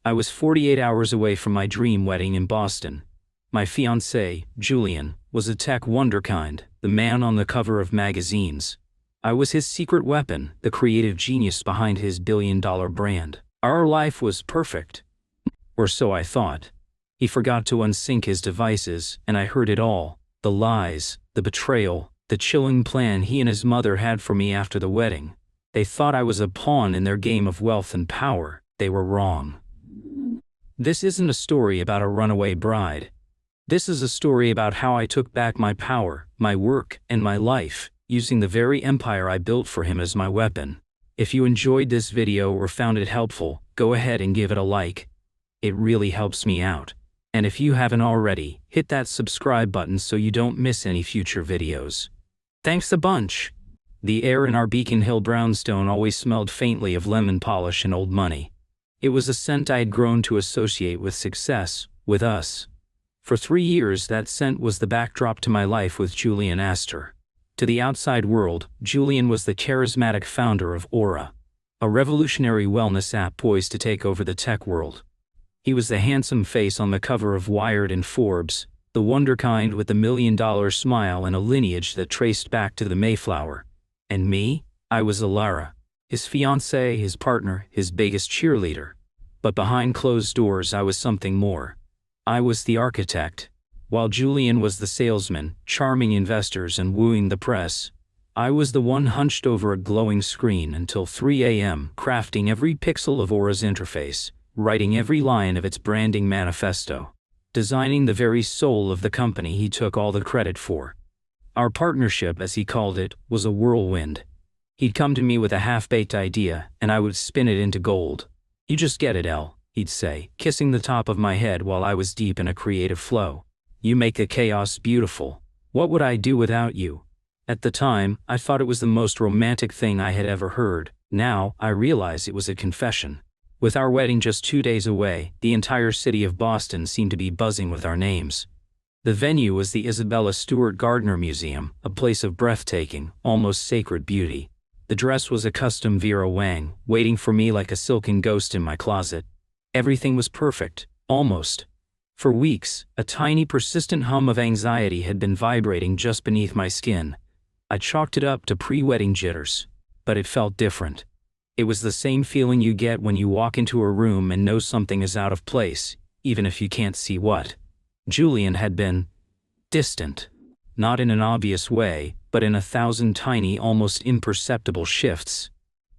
I was 48 hours away from my dream wedding in Boston. My fiancé, Julian, was a tech wunderkind, the man on the cover of magazines. I was his secret weapon, the creative genius behind his billion-dollar brand. Our life was perfect. Or so I thought. He forgot to unsync his devices, and I heard it all. The lies, the betrayal, the chilling plan he and his mother had for me after the wedding. They thought I was a pawn in their game of wealth and power. They were wrong. This isn't a story about a runaway bride. This is a story about how I took back my power, my work, and my life, using the very empire I built for him as my weapon. If you enjoyed this video or found it helpful, go ahead and give it a like. It really helps me out. And if you haven't already, hit that subscribe button so you don't miss any future videos. Thanks a bunch. The air in our Beacon Hill brownstone always smelled faintly of lemon polish and old money. It was a scent I had grown to associate with success, with us. For 3 years that scent was the backdrop to my life with Julian Astor. To the outside world, Julian was the charismatic founder of Aura, a revolutionary wellness app poised to take over the tech world. He was the handsome face on the cover of Wired and Forbes, the wunderkind with the $1 million smile and a lineage that traced back to the Mayflower. And me? I was Alara, his fiancée, his partner, his biggest cheerleader. But behind closed doors I was something more. I was the architect. While Julian was the salesman, charming investors and wooing the press, I was the one hunched over a glowing screen until 3 a.m., crafting every pixel of Aura's interface, writing every line of its branding manifesto, designing the very soul of the company he took all the credit for. Our partnership, as he called it, was a whirlwind. He'd come to me with a half-baked idea, and I would spin it into gold. "You just get it, El," he'd say, kissing the top of my head while I was deep in a creative flow. "You make the chaos beautiful. What would I do without you?" At the time, I thought it was the most romantic thing I had ever heard. Now, I realize it was a confession. With our wedding just 2 days away, the entire city of Boston seemed to be buzzing with our names. The venue was the Isabella Stewart Gardner Museum, a place of breathtaking, almost sacred beauty. The dress was a custom Vera Wang, waiting for me like a silken ghost in my closet. Everything was perfect, almost. For weeks, a tiny persistent hum of anxiety had been vibrating just beneath my skin. I chalked it up to pre-wedding jitters. But it felt different. It was the same feeling you get when you walk into a room and know something is out of place, even if you can't see what. Julian had been distant. Not in an obvious way, but in 1,000 tiny, almost imperceptible shifts.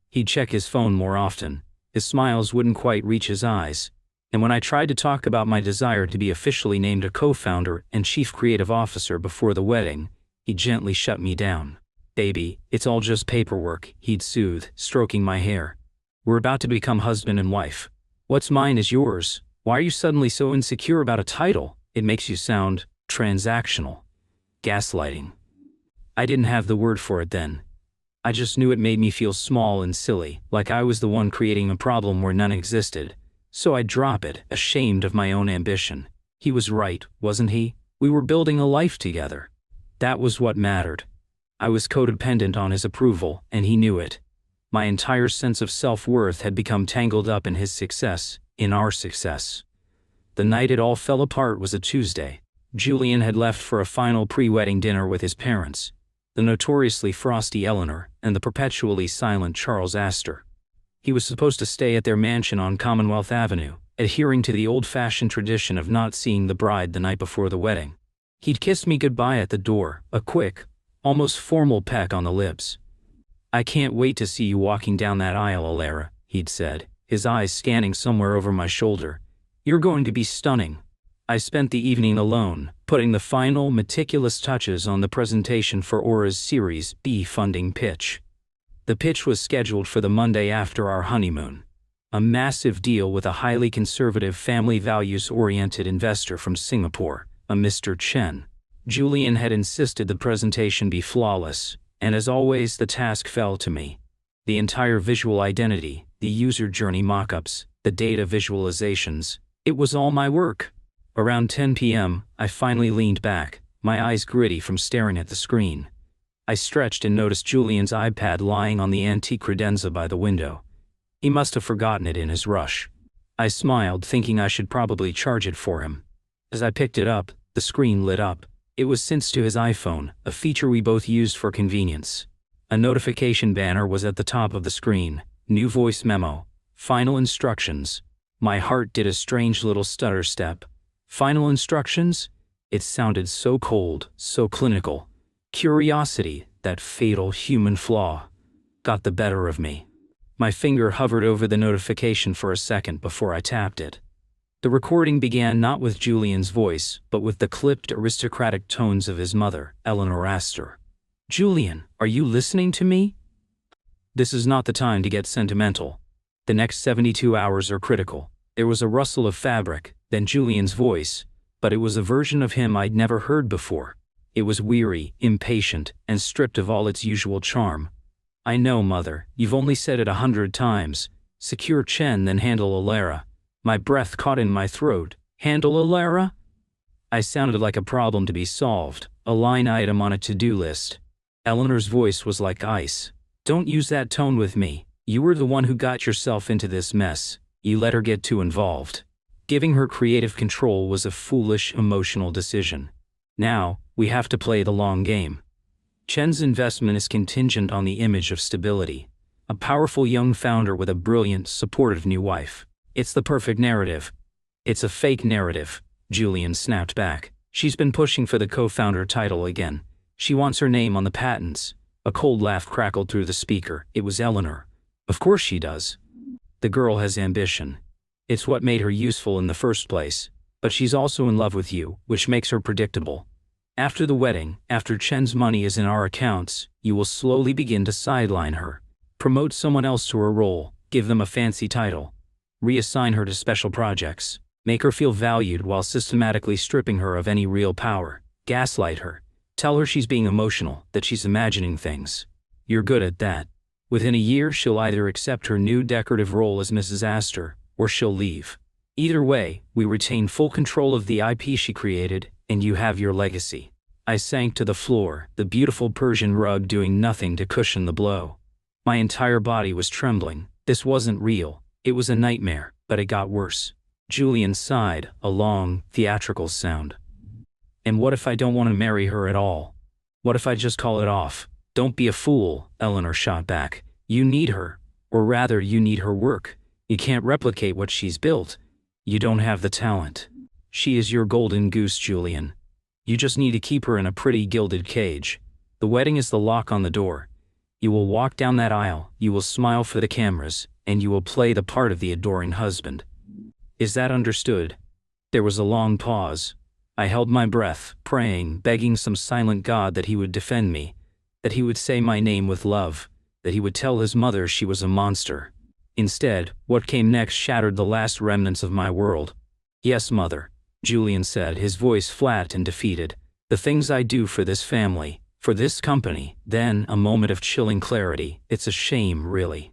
He'd check his phone more often. His smiles wouldn't quite reach his eyes. And when I tried to talk about my desire to be officially named a co-founder and chief creative officer before the wedding, he gently shut me down. "Baby, it's all just paperwork," he'd soothe, stroking my hair. "We're about to become husband and wife. What's mine is yours. Why are you suddenly so insecure about a title? It makes you sound transactional." Gaslighting. I didn't have the word for it then. I just knew it made me feel small and silly, like I was the one creating a problem where none existed. So I'd drop it, ashamed of my own ambition. He was right, wasn't he? We were building a life together. That was what mattered. I was codependent on his approval, and he knew it. My entire sense of self-worth had become tangled up in his success, in our success. The night it all fell apart was a Tuesday. Julian had left for a final pre-wedding dinner with his parents, the notoriously frosty Eleanor and the perpetually silent Charles Astor. He was supposed to stay at their mansion on Commonwealth Avenue, adhering to the old-fashioned tradition of not seeing the bride the night before the wedding. He'd kissed me goodbye at the door, a quick, almost formal peck on the lips. "I can't wait to see you walking down that aisle, Alara," he'd said, his eyes scanning somewhere over my shoulder. "You're going to be stunning." I spent the evening alone, putting the final, meticulous touches on the presentation for Aura's Series B funding pitch. The pitch was scheduled for the Monday after our honeymoon. A massive deal with a highly conservative, family values-oriented investor from Singapore, a Mr. Chen. Julian had insisted the presentation be flawless, and as always the task fell to me. The entire visual identity, the user journey mockups, the data visualizations, it was all my work. Around 10 p.m., I finally leaned back, my eyes gritty from staring at the screen. I stretched and noticed Julian's iPad lying on the antique credenza by the window. He must have forgotten it in his rush. I smiled, thinking I should probably charge it for him. As I picked it up, the screen lit up. It was synced to his iPhone, a feature we both used for convenience. A notification banner was at the top of the screen. New voice memo. Final instructions. My heart did a strange little stutter step. Final instructions? It sounded so cold, so clinical. Curiosity, that fatal human flaw, got the better of me. My finger hovered over the notification for a second before I tapped it. The recording began not with Julian's voice, but with the clipped, aristocratic tones of his mother, Eleanor Astor. "Julian, are you listening to me? This is not the time to get sentimental. The next 72 hours are critical." There was a rustle of fabric, then Julian's voice, but it was a version of him I'd never heard before. It was weary, impatient, and stripped of all its usual charm. "I know, Mother, you've only said it 100 times. Secure Chen, then handle Alara." My breath caught in my throat. Handle Alara? I sounded like a problem to be solved, a line item on a to-do list. Eleanor's voice was like ice. "Don't use that tone with me. You were the one who got yourself into this mess. You let her get too involved." Giving her creative control was a foolish, emotional decision. Now, we have to play the long game. Chen's investment is contingent on the image of stability. A powerful young founder with a brilliant, supportive new wife. It's the perfect narrative. "It's a fake narrative," Julian snapped back. "She's been pushing for the co-founder title again. She wants her name on the patents." A cold laugh crackled through the speaker. It was Eleanor. "Of course she does. The girl has ambition. It's what made her useful in the first place. But she's also in love with you, which makes her predictable. After the wedding, after Chen's money is in our accounts, you will slowly begin to sideline her. Promote someone else to her role, give them a fancy title. Reassign her to special projects. Make her feel valued while systematically stripping her of any real power. Gaslight her. Tell her she's being emotional, that she's imagining things. You're good at that. Within a year she'll either accept her new decorative role as Mrs. Astor, or she'll leave. Either way, we retain full control of the IP she created, and you have your legacy." I sank to the floor, the beautiful Persian rug doing nothing to cushion the blow. My entire body was trembling. This wasn't real. It was a nightmare, but it got worse. Julian sighed, a long, theatrical sound. "And what if I don't want to marry her at all? What if I just call it off?" "Don't be a fool," Eleanor shot back. "You need her. Or rather, you need her work. You can't replicate what she's built. You don't have the talent. She is your golden goose, Julian. You just need to keep her in a pretty gilded cage. The wedding is the lock on the door. You will walk down that aisle, you will smile for the cameras, and you will play the part of the adoring husband. Is that understood?" There was a long pause. I held my breath, praying, begging some silent God that he would defend me, that he would say my name with love, that he would tell his mother she was a monster. Instead, what came next shattered the last remnants of my world. "Yes, Mother," Julian said, his voice flat and defeated. "The things I do for this family, for this company." Then, a moment of chilling clarity. "It's a shame, really.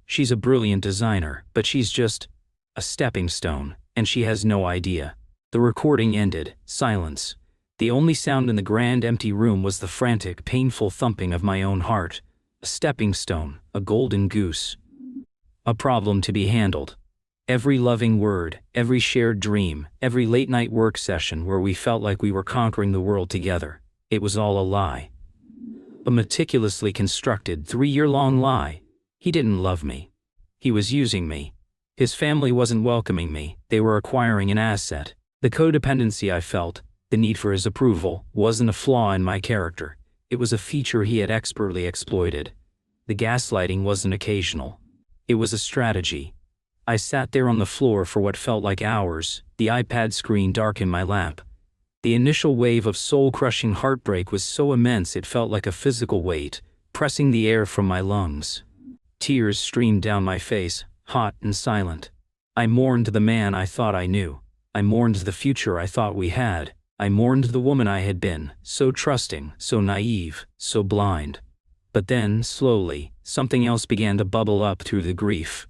She's a brilliant designer, but she's just a stepping stone, and she has no idea." The recording ended. Silence. The only sound in the grand empty room was the frantic, painful thumping of my own heart. A stepping stone, a golden goose. A problem to be handled. Every loving word, every shared dream, every late-night work session where we felt like we were conquering the world together. It was all a lie. A meticulously constructed, 3-year-long lie. He didn't love me. He was using me. His family wasn't welcoming me. They were acquiring an asset. The codependency I felt, the need for his approval, wasn't a flaw in my character. It was a feature he had expertly exploited. The gaslighting wasn't occasional. It was a strategy. I sat there on the floor for what felt like hours, the iPad screen dark in my lap. The initial wave of soul-crushing heartbreak was so immense it felt like a physical weight, pressing the air from my lungs. Tears streamed down my face, hot and silent. I mourned the man I thought I knew. I mourned the future I thought we had. I mourned the woman I had been, so trusting, so naive, so blind. But then, slowly, something else began to bubble up through the grief.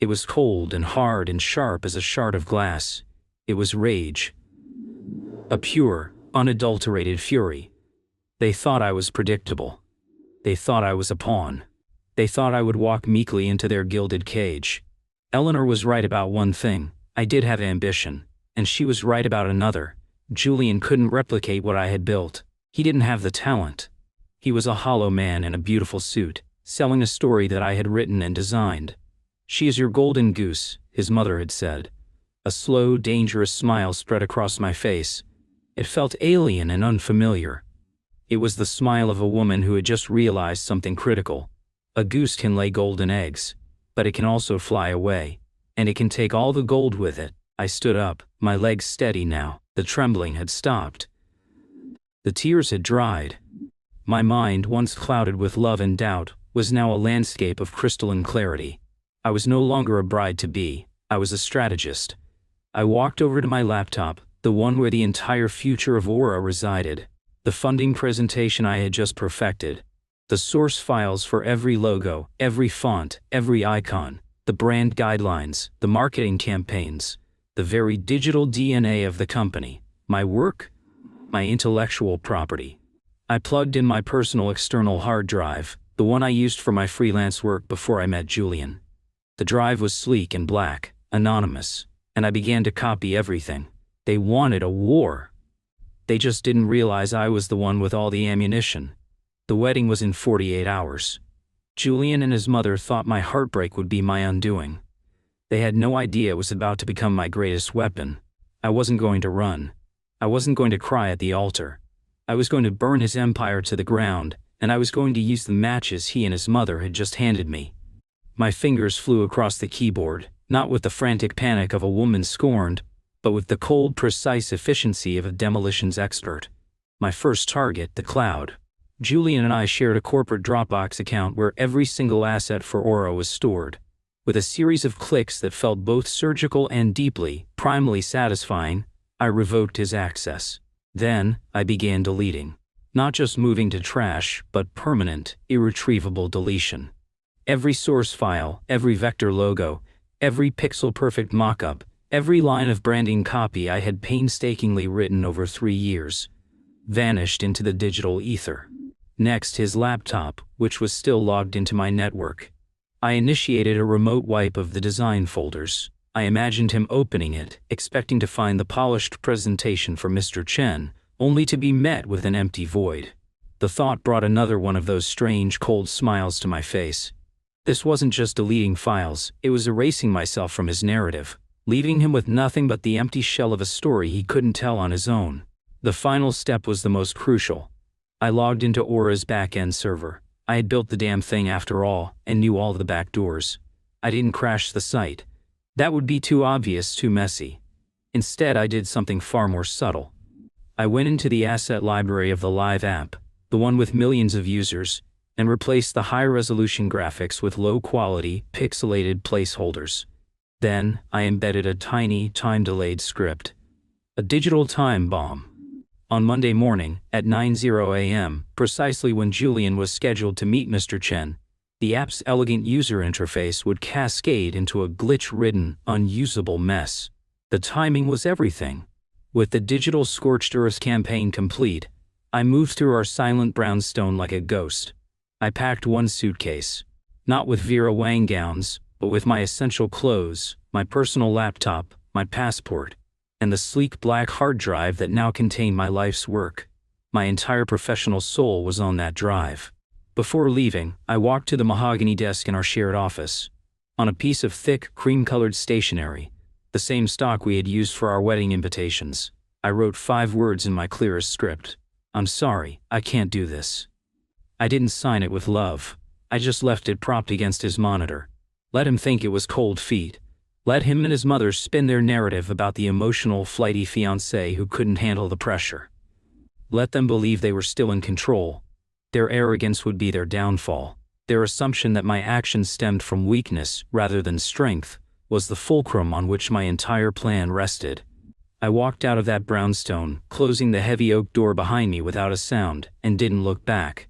It was cold and hard and sharp as a shard of glass. It was rage. A pure, unadulterated fury. They thought I was predictable. They thought I was a pawn. They thought I would walk meekly into their gilded cage. Eleanor was right about one thing: I did have ambition. And she was right about another: Julian couldn't replicate what I had built. He didn't have the talent. He was a hollow man in a beautiful suit, selling a story that I had written and designed. "She is your golden goose," his mother had said. A slow, dangerous smile spread across my face. It felt alien and unfamiliar. It was the smile of a woman who had just realized something critical. A goose can lay golden eggs, but it can also fly away. And it can take all the gold with it. I stood up, my legs steady now. The trembling had stopped. The tears had dried. My mind, once clouded with love and doubt, was now a landscape of crystalline clarity. I was no longer a bride-to-be. I was a strategist. I walked over to my laptop, the one where the entire future of Aura resided. The funding presentation I had just perfected. The source files for every logo, every font, every icon. The brand guidelines, the marketing campaigns. The very digital DNA of the company. My work? My intellectual property. I plugged in my personal external hard drive, the one I used for my freelance work before I met Julian. The drive was sleek and black, anonymous, and I began to copy everything. They wanted a war. They just didn't realize I was the one with all the ammunition. The wedding was in 48 hours. Julian and his mother thought my heartbreak would be my undoing. They had no idea it was about to become my greatest weapon. I wasn't going to run. I wasn't going to cry at the altar. I was going to burn his empire to the ground, and I was going to use the matches he and his mother had just handed me. My fingers flew across the keyboard, not with the frantic panic of a woman scorned, but with the cold, precise efficiency of a demolitions expert. My first target, the cloud. Julian and I shared a corporate Dropbox account where every single asset for Aura was stored. With a series of clicks that felt both surgical and deeply, primally satisfying, I revoked his access. Then, I began deleting. Not just moving to trash, but permanent, irretrievable deletion. Every source file, every vector logo, every pixel-perfect mock-up, every line of branding copy I had painstakingly written over 3 years, vanished into the digital ether. Next, his laptop, which was still logged into my network. I initiated a remote wipe of the design folders. I imagined him opening it, expecting to find the polished presentation for Mr. Chen, only to be met with an empty void. The thought brought another one of those strange, cold smiles to my face. This wasn't just deleting files, it was erasing myself from his narrative, leaving him with nothing but the empty shell of a story he couldn't tell on his own. The final step was the most crucial. I logged into Aura's back-end server. I had built the damn thing after all, and knew all the back doors. I didn't crash the site. That would be too obvious, too messy. Instead, I did something far more subtle. I went into the asset library of the live app, the one with millions of users, and replaced the high-resolution graphics with low-quality, pixelated placeholders. Then, I embedded a tiny, time-delayed script. A digital time bomb. On Monday morning, at 9:00 a.m., precisely when Julian was scheduled to meet Mr. Chen, the app's elegant user interface would cascade into a glitch-ridden, unusable mess. The timing was everything. With the digital scorched earth campaign complete, I moved through our silent brownstone like a ghost. I packed one suitcase. Not with Vera Wang gowns, but with my essential clothes, my personal laptop, my passport, and the sleek black hard drive that now contained my life's work. My entire professional soul was on that drive. Before leaving, I walked to the mahogany desk in our shared office. On a piece of thick, cream-colored stationery, the same stock we had used for our wedding invitations, I wrote 5 words in my clearest script. "I'm sorry, I can't do this." I didn't sign it with love. I just left it propped against his monitor. Let him think it was cold feet. Let him and his mother spin their narrative about the emotional, flighty fiancé who couldn't handle the pressure. Let them believe they were still in control. Their arrogance would be their downfall. Their assumption that my actions stemmed from weakness rather than strength was the fulcrum on which my entire plan rested. I walked out of that brownstone, closing the heavy oak door behind me without a sound, and didn't look back.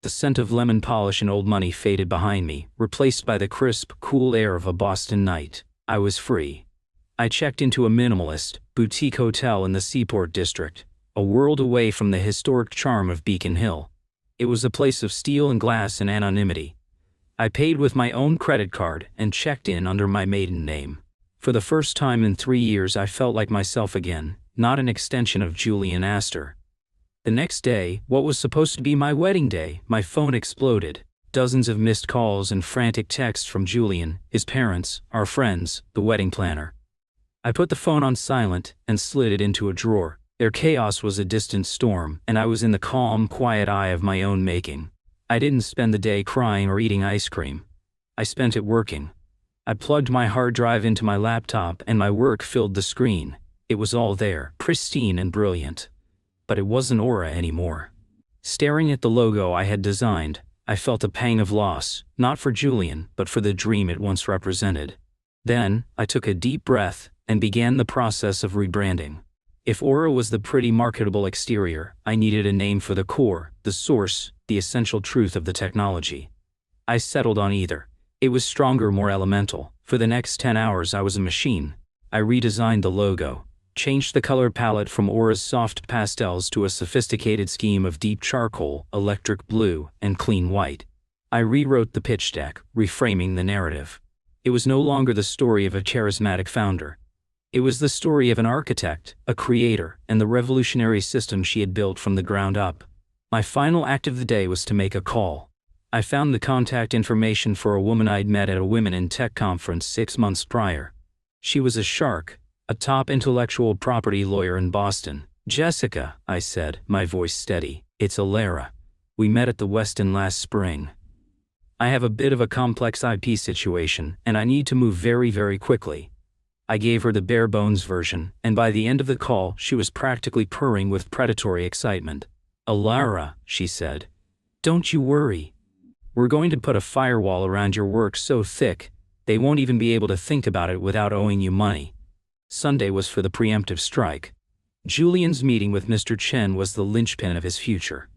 The scent of lemon polish and old money faded behind me, replaced by the crisp, cool air of a Boston night. I was free. I checked into a minimalist, boutique hotel in the Seaport District, a world away from the historic charm of Beacon Hill. It was a place of steel and glass and anonymity. I paid with my own credit card and checked in under my maiden name. For the first time in 3 years I felt like myself again, not an extension of Julian Astor. The next day, what was supposed to be my wedding day, my phone exploded. Dozens of missed calls and frantic texts from Julian, his parents, our friends, the wedding planner. I put the phone on silent and slid it into a drawer. Their chaos was a distant storm, and I was in the calm, quiet eye of my own making. I didn't spend the day crying or eating ice cream. I spent it working. I plugged my hard drive into my laptop and my work filled the screen. It was all there, pristine and brilliant. But it wasn't Aura anymore. Staring at the logo I had designed, I felt a pang of loss, not for Julian, but for the dream it once represented. Then, I took a deep breath and began the process of rebranding. If Aura was the pretty marketable exterior, I needed a name for the core, the source, the essential truth of the technology. I settled on either. It was stronger, more elemental. For the next 10 hours I was a machine. I redesigned the logo, changed the color palette from Aura's soft pastels to a sophisticated scheme of deep charcoal, electric blue, and clean white. I rewrote the pitch deck, reframing the narrative. It was no longer the story of a charismatic founder. It was the story of an architect, a creator, and the revolutionary system she had built from the ground up. My final act of the day was to make a call. I found the contact information for a woman I'd met at a Women in Tech conference 6 months prior. She was a shark, a top intellectual property lawyer in Boston. "Jessica," I said, my voice steady, "it's Alara. We met at the Westin last spring. I have a bit of a complex IP situation, and I need to move very, very quickly." I gave her the bare-bones version, and by the end of the call she was practically purring with predatory excitement. "Alara," she said, "don't you worry. We're going to put a firewall around your work so thick, they won't even be able to think about it without owing you money." Sunday was for the preemptive strike. Julian's meeting with Mr. Chen was the linchpin of his future.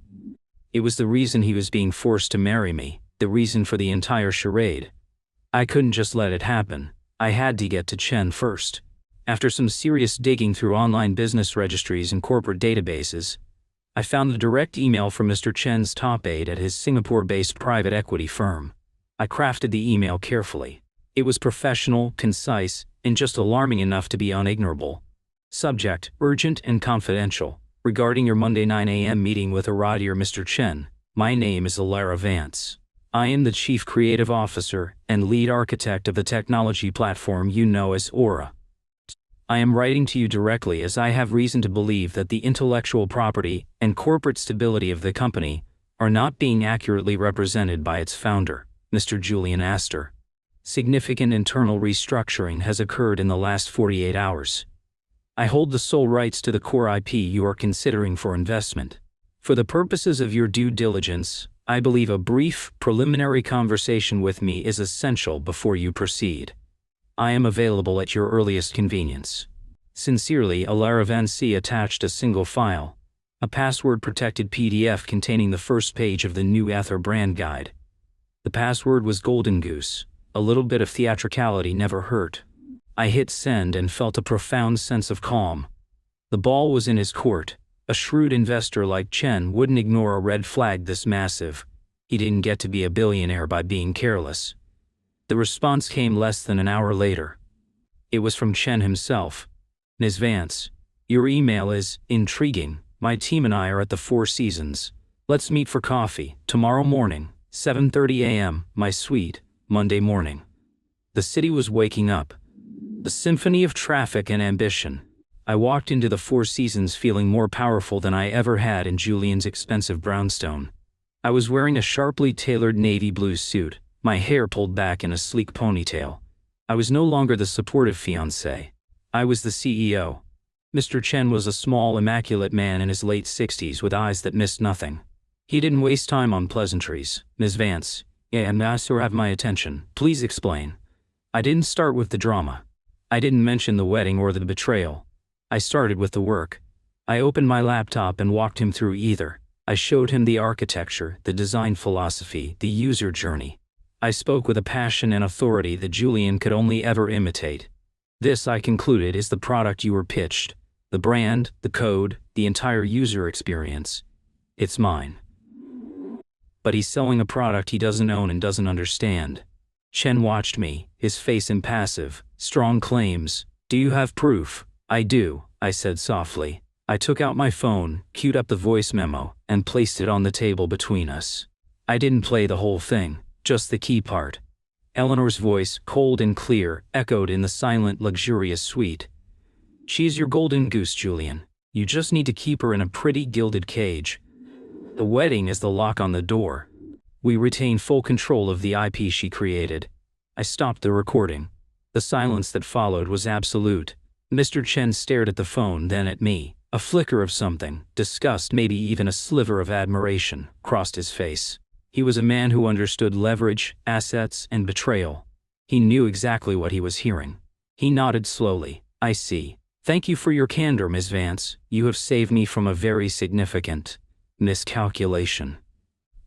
It was the reason he was being forced to marry me, the reason for the entire charade. I couldn't just let it happen. I had to get to Chen first. After some serious digging through online business registries and corporate databases, I found the direct email from Mr. Chen's top aide at his Singapore-based private equity firm. I crafted the email carefully. It was professional, concise, and just alarming enough to be unignorable. Subject: urgent and confidential. Regarding your Monday 9 a.m. meeting with Dear Mr. Chen, my name is Alara Vance. I am the Chief Creative Officer and lead architect of the technology platform you know as Aura. I am writing to you directly as I have reason to believe that the intellectual property and corporate stability of the company are not being accurately represented by its founder, Mr. Julian Astor. Significant internal restructuring has occurred in the last 48 hours. I hold the sole rights to the core IP you are considering for investment. For the purposes of your due diligence, I believe a brief, preliminary conversation with me is essential before you proceed. I am available at your earliest convenience. Sincerely, Alara Vance. Attached a single file, a password-protected PDF containing the first page of the new Ether brand guide. The password was Golden Goose. A little bit of theatricality never hurt. I hit send and felt a profound sense of calm. The ball was in his court. A shrewd investor like Chen wouldn't ignore a red flag this massive. He didn't get to be a billionaire by being careless. The response came less than an hour later. It was from Chen himself. "Ms. Vance, your email is intriguing. My team and I are at the Four Seasons. Let's meet for coffee, tomorrow morning, 7:30 a.m., my suite, Monday morning." The city was waking up. The symphony of traffic and ambition. I walked into the Four Seasons feeling more powerful than I ever had in Julian's expensive brownstone. I was wearing a sharply tailored navy blue suit, my hair pulled back in a sleek ponytail. I was no longer the supportive fiancé. I was the CEO. Mr. Chen was a small, immaculate man in his late 60s with eyes that missed nothing. He didn't waste time on pleasantries. "Ms. Vance, and Nasser have my attention. Please explain." I didn't start with the drama. I didn't mention the wedding or the betrayal. I started with the work. I opened my laptop and walked him through either. I showed him the architecture, the design philosophy, the user journey. I spoke with a passion and authority that Julian could only ever imitate. "This," I concluded, "is the product you were pitched. The brand, the code, the entire user experience. It's mine." but he's selling a product he doesn't own and doesn't understand. Chen watched me, his face impassive. Strong claims. Do you have proof? I do, I said softly. I took out my phone, queued up the voice memo, and placed it on the table between us. I didn't play the whole thing, just the key part. Eleanor's voice, cold and clear, echoed in the silent, luxurious suite. She's your golden goose, Julian. You just need to keep her in a pretty gilded cage. The wedding is the lock on the door. We retain full control of the IP she created. I stopped the recording. The silence that followed was absolute. Mr. Chen stared at the phone, then at me. A flicker of something, disgust, maybe even a sliver of admiration, crossed his face. He was a man who understood leverage, assets, and betrayal. He knew exactly what he was hearing. He nodded slowly. I see. Thank you for your candor, Ms. Vance. You have saved me from a very significant miscalculation.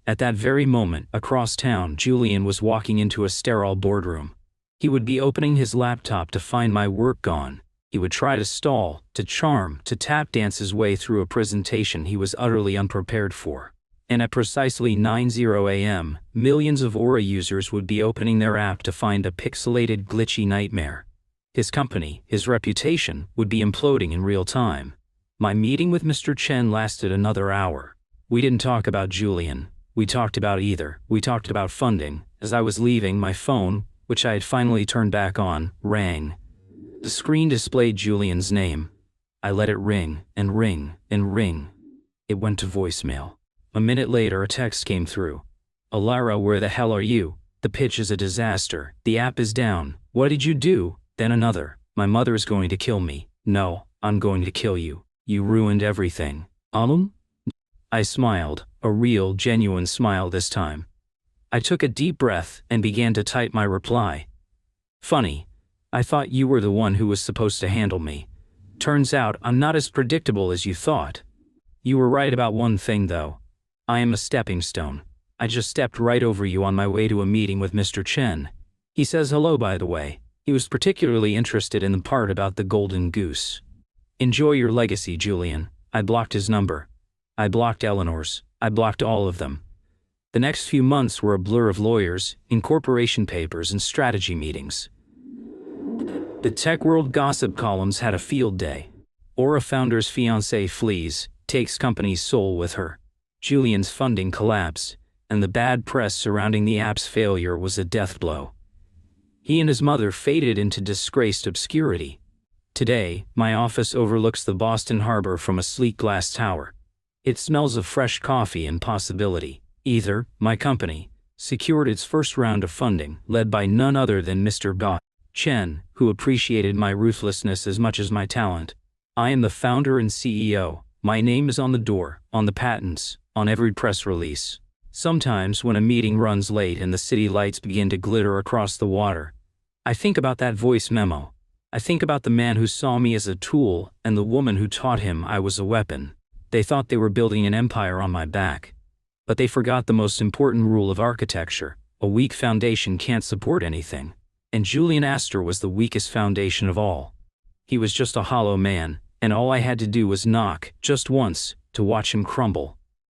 At that very moment, across town, Julian was walking into a sterile boardroom. He would be opening his laptop to find my work gone. He would try to stall, to charm, to tap dance his way through a presentation he was utterly unprepared for. And at precisely 9:00 a.m., millions of Aura users would be opening their app to find a pixelated, glitchy nightmare. His company, his reputation, would be imploding in real time. My meeting with Mr. Chen lasted another hour. We didn't talk about Julian. We talked about either. We talked about funding. As I was leaving, my phone, which I had finally turned back on, rang. The screen displayed Julian's name. I let it ring, and ring, and ring. It went to voicemail. A minute later, a text came through. Alara, where the hell are you? The pitch is a disaster. The app is down. What did you do? Then another. My mother is going to kill me. No, I'm going to kill you. You ruined everything. I smiled, a real, genuine smile this time. I took a deep breath and began to type my reply. Funny. I thought you were the one who was supposed to handle me. Turns out I'm not as predictable as you thought. You were right about one thing, though. I am a stepping stone. I just stepped right over you on my way to a meeting with Mr. Chen. He says hello, by the way. He was particularly interested in the part about the golden goose. Enjoy your legacy, Julian. I blocked his number. I blocked Eleanor's. I blocked all of them. The next few months were a blur of lawyers, incorporation papers, and strategy meetings. The tech world gossip columns had a field day. Aura founder's fiancé flees, takes company's soul with her. Julian's funding collapsed, and the bad press surrounding the app's failure was a death blow. He and his mother faded into disgraced obscurity. Today, my office overlooks the Boston Harbor from a sleek glass tower. It smells of fresh coffee and possibility. Either, my company, secured its first round of funding, led by none other than Mr. Chen, who appreciated my ruthlessness as much as my talent. I am the founder and CEO. My name is on the door, on the patents, on every press release. Sometimes when a meeting runs late and the city lights begin to glitter across the water, I think about that voice memo. I think about the man who saw me as a tool and the woman who taught him I was a weapon. They thought they were building an empire on my back. But they forgot the most important rule of architecture. A weak foundation can't support anything. And Julian Astor was the weakest foundation of all. He was just a hollow man, and all I had to do was knock, just once, to watch him crumble.